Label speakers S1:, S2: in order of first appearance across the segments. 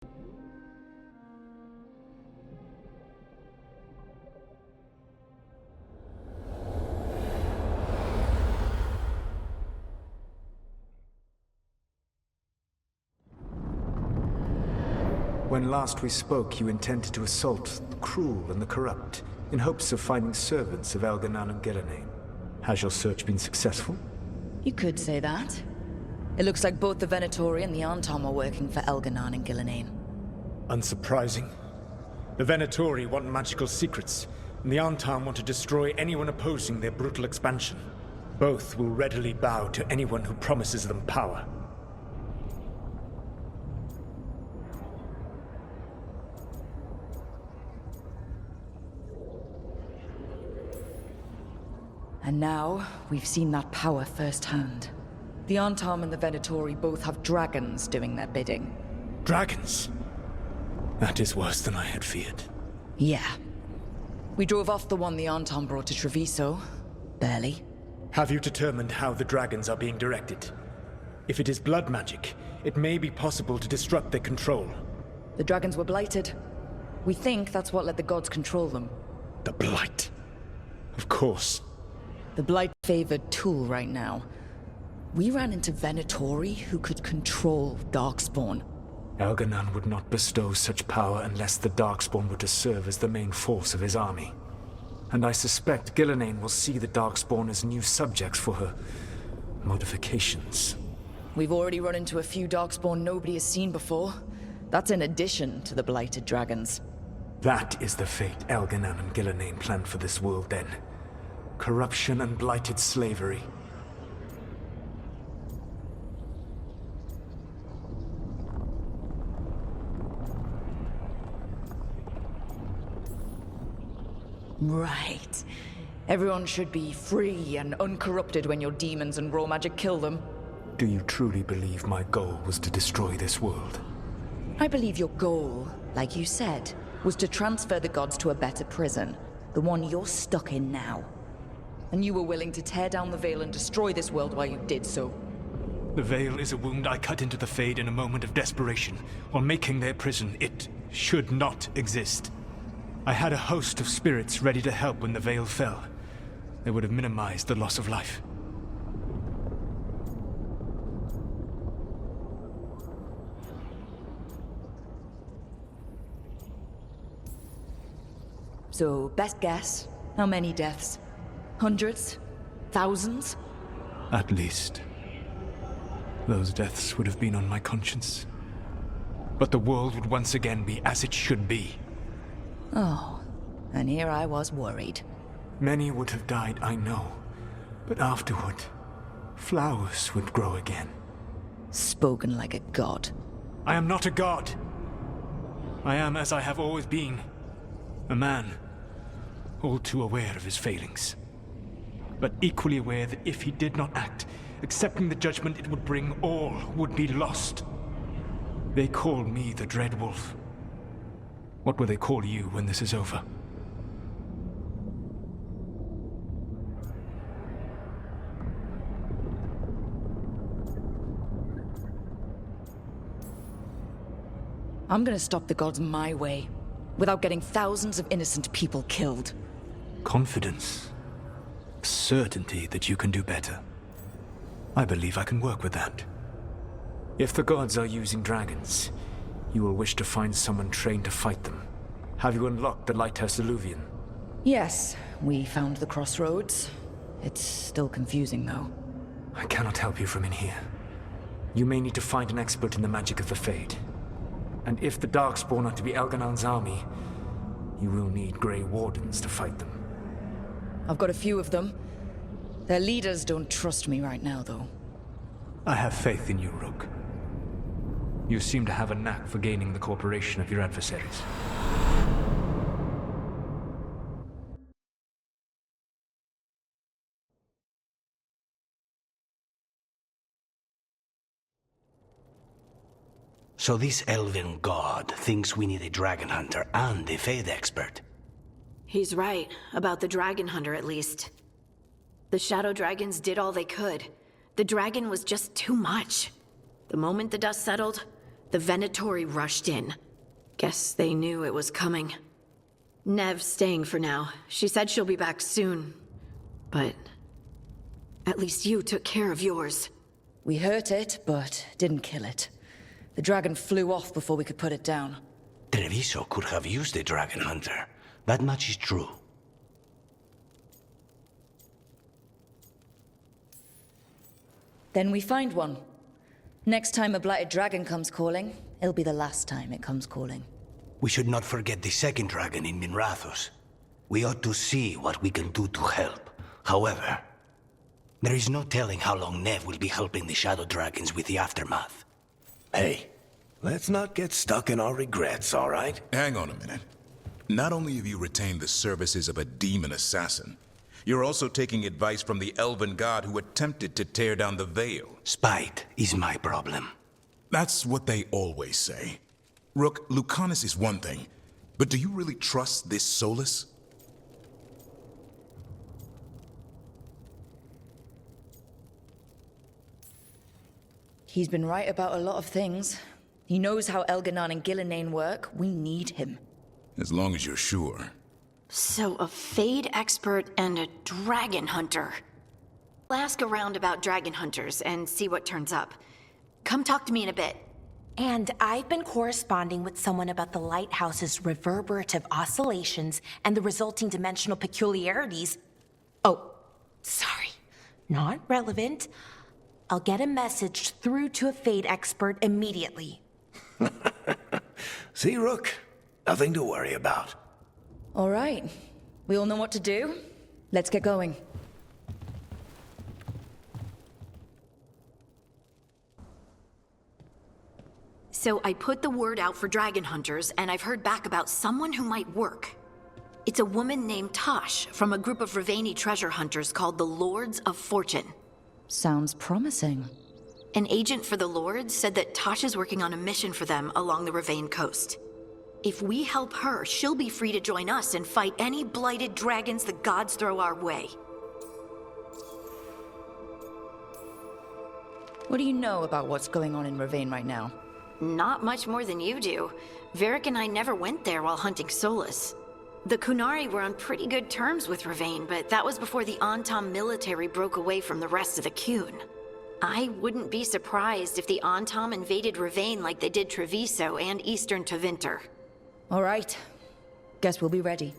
S1: When last we spoke, you intended to assault the cruel and the corrupt, in hopes of finding servants of Elganan and Gillenane. Has your search been successful?
S2: You could say that. It looks like both the Venatori and the Anton are working for Elganan and Gillenane.
S1: Unsurprising. The Venatori want magical secrets, and the Anton want to destroy anyone opposing their brutal expansion. Both will readily bow to anyone who promises them power.
S2: And now, we've seen that power firsthand. The Antam and the Venatori both have dragons doing their bidding.
S1: Dragons? That is worse than I had feared.
S2: Yeah. We drove off the one the Antam brought to Treviso. Barely.
S1: Have you determined how the dragons are being directed? If it is blood magic, it may be possible to disrupt their control.
S2: The dragons were blighted. We think that's what let the gods control them.
S1: The Blight. Of course.
S2: The Blight-favored tool right now. We ran into Venatori who could control Darkspawn.
S1: Elganan would not bestow such power unless the Darkspawn were to serve as the main force of his army. And I suspect Gillenane will see the Darkspawn as new subjects for her modifications.
S2: We've already run into a few Darkspawn nobody has seen before. That's in addition to the Blighted Dragons.
S1: That is the fate Elganan and Gillenane planned for this world then. Corruption and blighted slavery.
S2: Right. Everyone should be free and uncorrupted when your demons and raw magic kill them.
S1: Do you truly believe my goal was to destroy this world?
S2: I believe your goal, like you said, was to transfer the gods to a better prison. The one you're stuck in now. And you were willing to tear down the Veil and destroy this world while you did so.
S1: The Veil is a wound I cut into the Fade in a moment of desperation, while making their prison. It should not exist. I had a host of spirits ready to help when the Veil fell. They would have minimized the loss of life.
S2: So, best guess, how many deaths? Hundreds? Thousands?
S1: At least. Those deaths would have been on my conscience. But the world would once again be as it should be.
S2: Oh, and here I was worried.
S1: Many would have died, I know. But afterward, flowers would grow again.
S2: Spoken like a god.
S1: I am not a god. I am as I have always been. A man. All too aware of his failings. But equally aware that if he did not act, accepting the judgment it would bring, all would be lost. They call me the Dread Wolf. What will they call you when this is over?
S2: I'm gonna stop the gods my way, without getting thousands of innocent people killed.
S1: Confidence. Certainty that you can do better. I believe I can work with that. If the gods are using dragons, you will wish to find someone trained to fight them. Have you unlocked the Lighthouse Illuvian?
S2: Yes, we found the crossroads. It's still confusing, though.
S1: I cannot help you from in here. You may need to find an expert in the magic of the Fade. And if the Darkspawn are to be Elganan's army, you will need Grey Wardens to fight them.
S2: I've got a few of them. Their leaders don't trust me right now, though.
S1: I have faith in you, Rook. You seem to have a knack for gaining the cooperation of your adversaries.
S3: So this elven god thinks we need a dragon hunter and a Fade expert.
S4: He's right, about the dragon hunter at least. The shadow dragons did all they could. The dragon was just too much. The moment the dust settled, The Venatori rushed in. Guess they knew it was coming. Nev's staying for now. She said she'll be back soon. But at least you took care of yours.
S2: We hurt it, but didn't kill it. The dragon flew off before we could put it down.
S3: Treviso could have used a dragon hunter. That much is true.
S2: Then we find one. Next time a blighted dragon comes calling, it'll be the last time it comes calling.
S3: We should not forget the second dragon in Minrathos. We ought to see what we can do to help. However, there is no telling how long Nev will be helping the Shadow Dragons with the aftermath.
S5: Hey, let's not get stuck in our regrets, all right?
S6: Hang on a minute. Not only have you retained the services of a demon assassin, you're also taking advice from the elven god who attempted to tear down the Veil.
S3: Spite is my problem.
S6: That's what they always say. Rook, Lucanus is one thing, but do you really trust this Solus?
S2: He's been right about a lot of things. He knows how Elganon and Gillenane work. We need him.
S6: As long as you're sure.
S4: So, a Fade expert and a dragon hunter. I'll ask around about dragon hunters and see what turns up. Come talk to me in a bit.
S7: And I've been corresponding with someone about the lighthouse's reverberative oscillations and the resulting dimensional peculiarities. Oh, sorry. Not relevant. I'll get a message through to a Fade expert immediately.
S5: See, Rook? Nothing to worry about.
S2: All right. We all know what to do. Let's get going.
S4: So I put the word out for dragon hunters, and I've heard back about someone who might work. It's a woman named Tosh from a group of Raveni treasure hunters called the Lords of Fortune.
S2: Sounds promising.
S4: An agent for the Lords said that Tosh is working on a mission for them along the Ravane coast. If we help her, she'll be free to join us and fight any blighted dragons the gods throw our way.
S2: What do you know about what's going on in Ravane right now?
S4: Not much more than you do. Varric and I never went there while hunting Solus. The Kunari were on pretty good terms with Ravane, but that was before the Antam military broke away from the rest of the Kun. I wouldn't be surprised if the Antam invaded Ravane like they did Treviso and Eastern Tevinter.
S2: All right. Guess we'll be ready.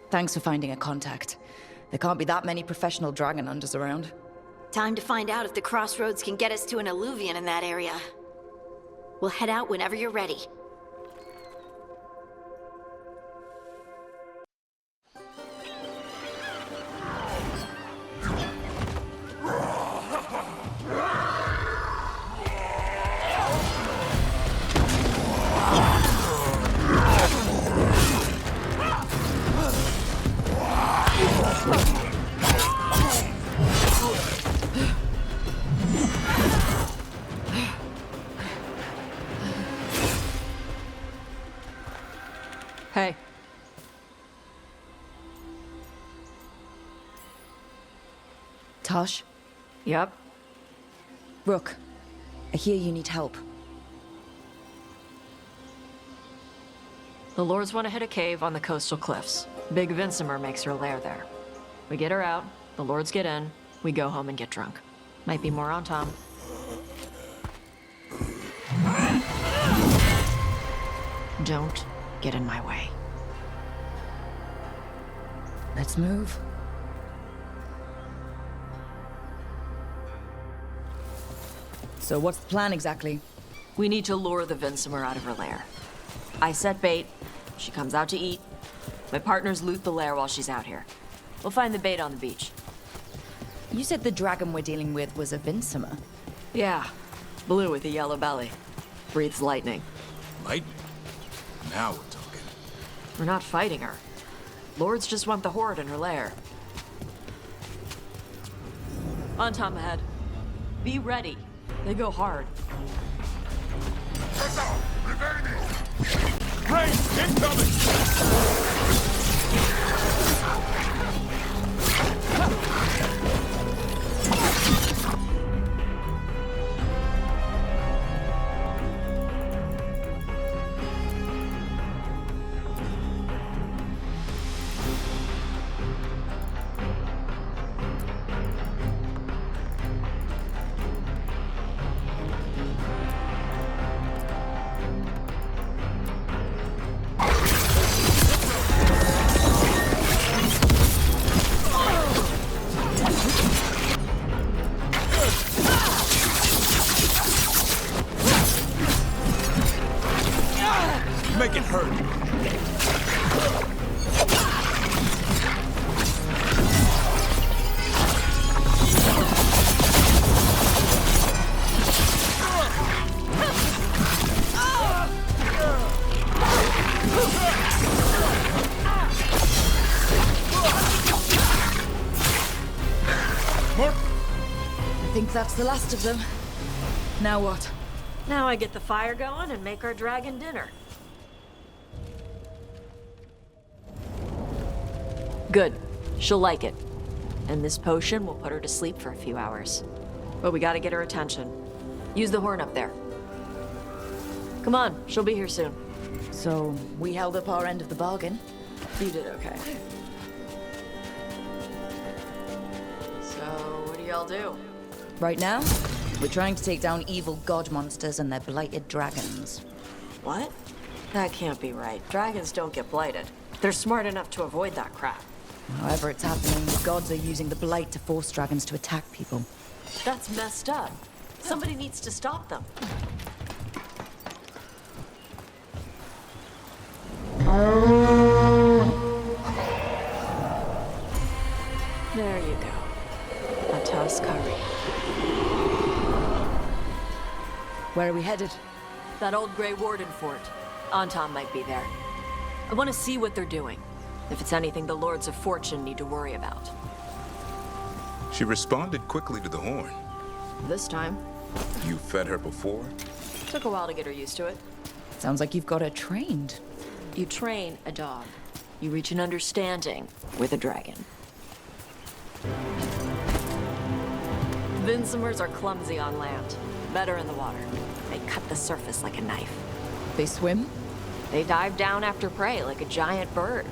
S2: Thanks for finding a contact. There can't be that many professional dragon hunters around.
S4: Time to find out if the crossroads can get us to an alluvion in that area. We'll head out whenever you're ready.
S2: Hey. Tosh?
S8: Yep.
S2: Rook, I hear you need help.
S8: The Lords want to hit a cave on the coastal cliffs. Big Vincimer makes her lair there. We get her out, the Lords get in, we go home and get drunk. Might be more on Tom. Don't get in my way.
S2: Let's move. So what's the plan exactly?
S8: We need to lure the Vincimer out of her lair. I set bait, she comes out to eat. My partners loot the lair while she's out here. We'll find the bait on the beach.
S2: You said the dragon we're dealing with was a Vincimer.
S8: Yeah, blue with a yellow belly. Breathes lightning.
S6: Lightning? Now we're talking.
S8: We're not fighting her. Lords just want the horde in her lair. On Tom ahead. Be ready. They go hard.
S6: Rain, incoming! make it hurt.
S2: I think that's the last of them. Now what?
S8: Now I get the fire going and make our dragon dinner. Good. She'll like it. And this potion will put her to sleep for a few hours. But we gotta get her attention. Use the horn up there. Come on, she'll be here soon.
S2: So, we held up our end of the bargain.
S8: You did okay. So, what do y'all do?
S2: Right now, we're trying to take down evil god monsters and their blighted dragons.
S8: What? That can't be right. Dragons don't get blighted. They're smart enough to avoid that crap.
S2: However it's happening, the gods are using the blight to force dragons to attack people.
S8: That's messed up. Somebody needs to stop them. There you go. A toast curry.
S2: Where are we headed?
S8: That old Grey Warden fort. Anton might be there. I want to see what they're doing. If it's anything the Lords of Fortune need to worry about.
S6: She responded quickly to the horn.
S8: This time.
S6: You fed her before?
S8: Took a while to get her used to it.
S2: Sounds like you've got her trained.
S8: You train a dog. You reach an understanding with a dragon. Vinsomers are clumsy on land. Better in the water. They cut the surface like a knife.
S2: They swim?
S8: They dive down after prey like a giant bird.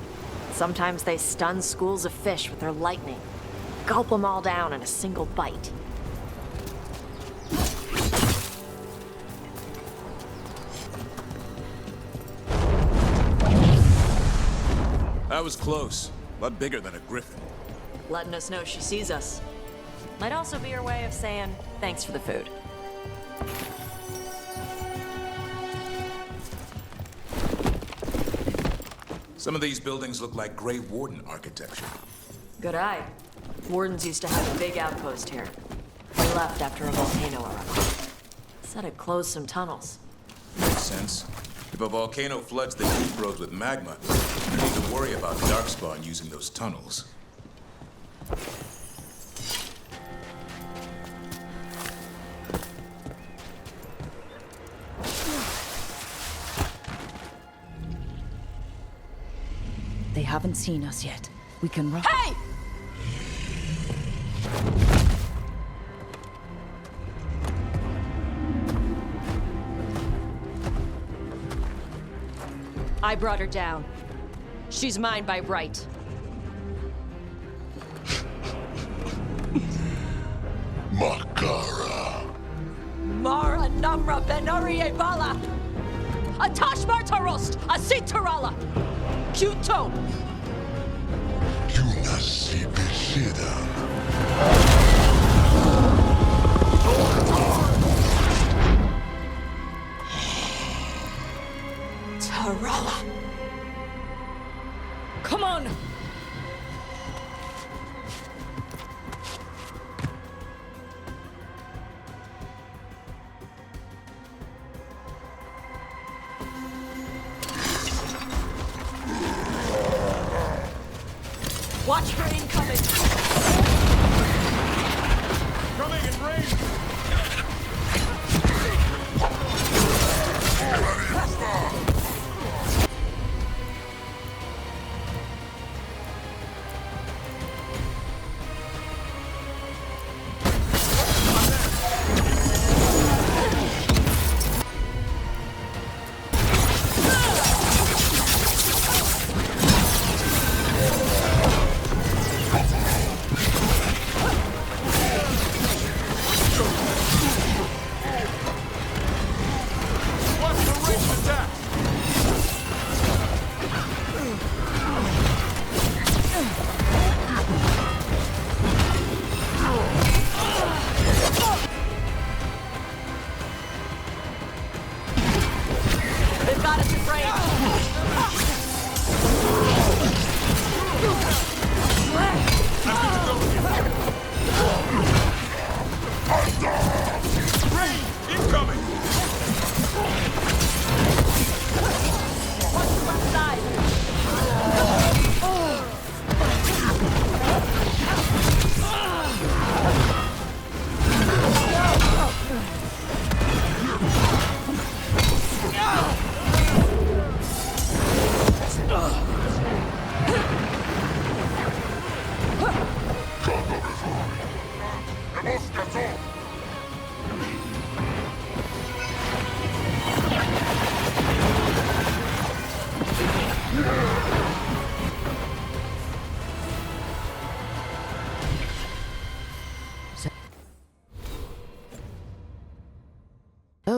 S8: Sometimes they stun schools of fish with their lightning. Gulp them all down in a single bite.
S6: That was close. A lot bigger than a griffin.
S8: Letting us know she sees us. Might also be her way of saying thanks for the food.
S6: Some of these buildings look like Grey Warden architecture.
S8: Good eye. Wardens used to have a big outpost here. They left after a volcano erupted. Said it closed some tunnels.
S6: Makes sense. If a volcano floods the deep roads with magma, you don't need to worry about Darkspawn using those tunnels.
S2: They haven't seen us yet. We can run.
S8: Hey! I brought her down. She's mine by right.
S9: Makara.
S8: Mara Namra Benarie Bala! Atashmar Tarost! Asitarala! Kuto!
S9: Yunasi Bishida.
S8: Tarala! Come on! Watch for incoming!
S1: Coming in range!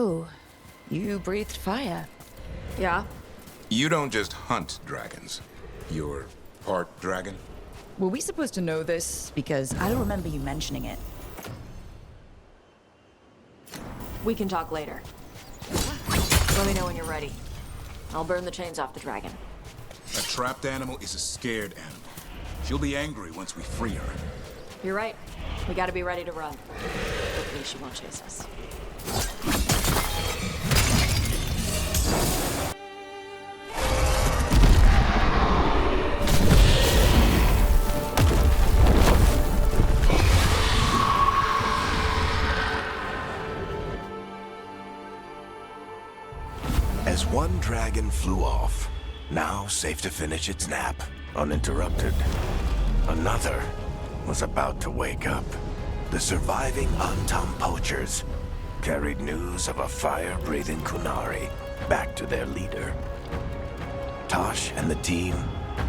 S2: So, you breathed fire.
S8: Yeah?
S6: You don't just hunt dragons. You're part dragon?
S2: Were we supposed to know this? Because I don't remember you mentioning it.
S8: We can talk later. Let me know when you're ready. I'll burn the chains off the dragon.
S6: A trapped animal is a scared animal. She'll be angry once we free her.
S8: You're right. We gotta be ready to run. Hopefully she won't chase us.
S5: As one dragon flew off, now safe to finish its nap, uninterrupted, another was about to wake up. The surviving Antam poachers carried news of a fire-breathing Kunari back to their leader. Tosh and the team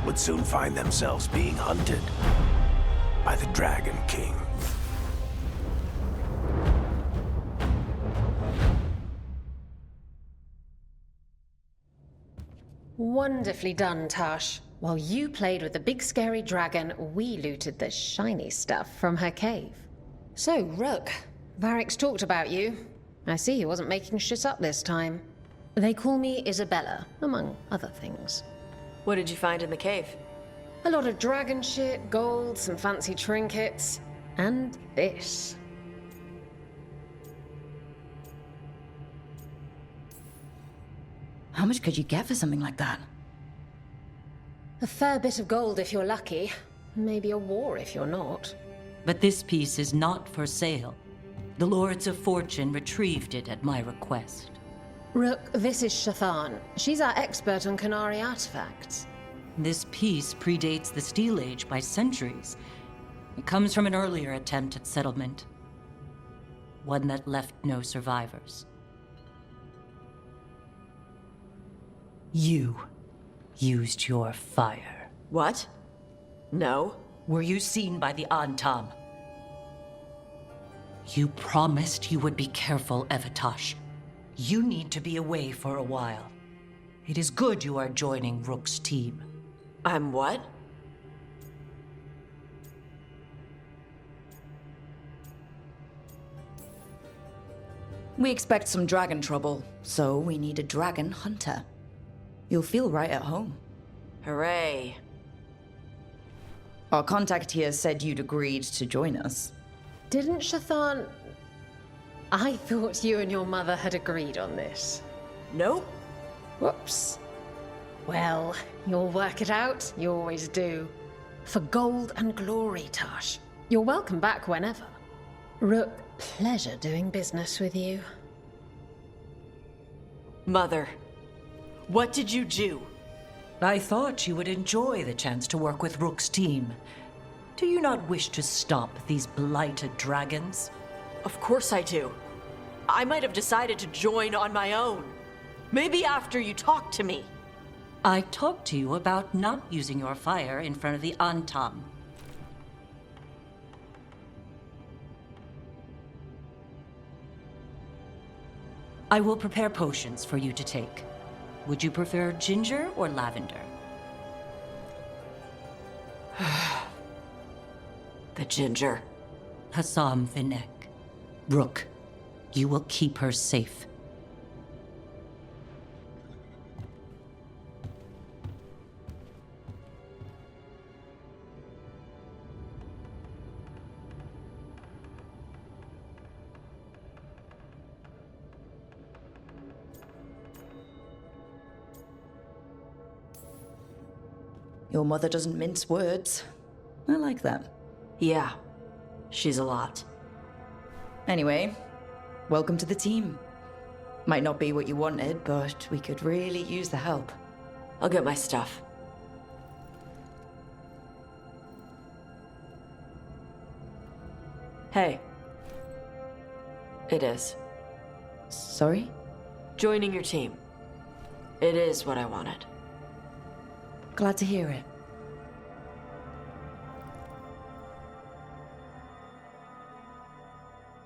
S5: would soon find themselves being hunted by the Dragon King.
S10: Wonderfully done, Tash. While you played with the big scary dragon, we looted the shiny stuff from her cave. So, Rook, Varric's talked about you. I see he wasn't making shit up this time. They call me Isabella, among other things.
S8: What did you find in the cave?
S10: A lot of dragon shit, gold, some fancy trinkets, and this.
S2: How much could you get for something like that?
S10: A fair bit of gold if you're lucky. Maybe a war if you're not.
S11: But this piece is not for sale. The Lords of Fortune retrieved it at my request.
S10: Rook, this is Shathan. She's our expert on Kunari artifacts.
S11: This piece predates the Steel Age by centuries. It comes from an earlier attempt at settlement. One that left no survivors. You used your fire.
S8: What? No.
S11: Were you seen by the Antam? You promised you would be careful, Evatosh. You need to be away for a while. It is good you are joining Rook's team.
S8: I'm what?
S2: We expect some dragon trouble, so we need a dragon hunter. You'll feel right at home.
S8: Hooray.
S2: Our contact here said you'd agreed to join us.
S10: Didn't Shathan... I thought you and your mother had agreed on this.
S8: Nope.
S10: Whoops. Well, you'll work it out. You always do. For gold and glory, Tash. You're welcome back whenever. Rook, pleasure doing business with you.
S8: Mother, what did you do?
S11: I thought you would enjoy the chance to work with Rook's team. Do you not wish to stop these blighted dragons?
S8: Of course I do. I might have decided to join on my own. Maybe after you talked to me.
S11: I talked to you about not using your fire in front of the Antam. I will prepare potions for you to take. Would you prefer ginger or lavender?
S8: The ginger.
S11: Hassam Vinek. Rook, you will keep her safe.
S2: Your mother doesn't mince words. I like that.
S8: Yeah, she's a lot.
S2: Anyway, welcome to the team. Might not be what you wanted, but we could really use the help.
S8: I'll get my stuff. Hey. It is.
S2: Sorry?
S8: Joining your team. It is what I wanted.
S2: Glad to hear it.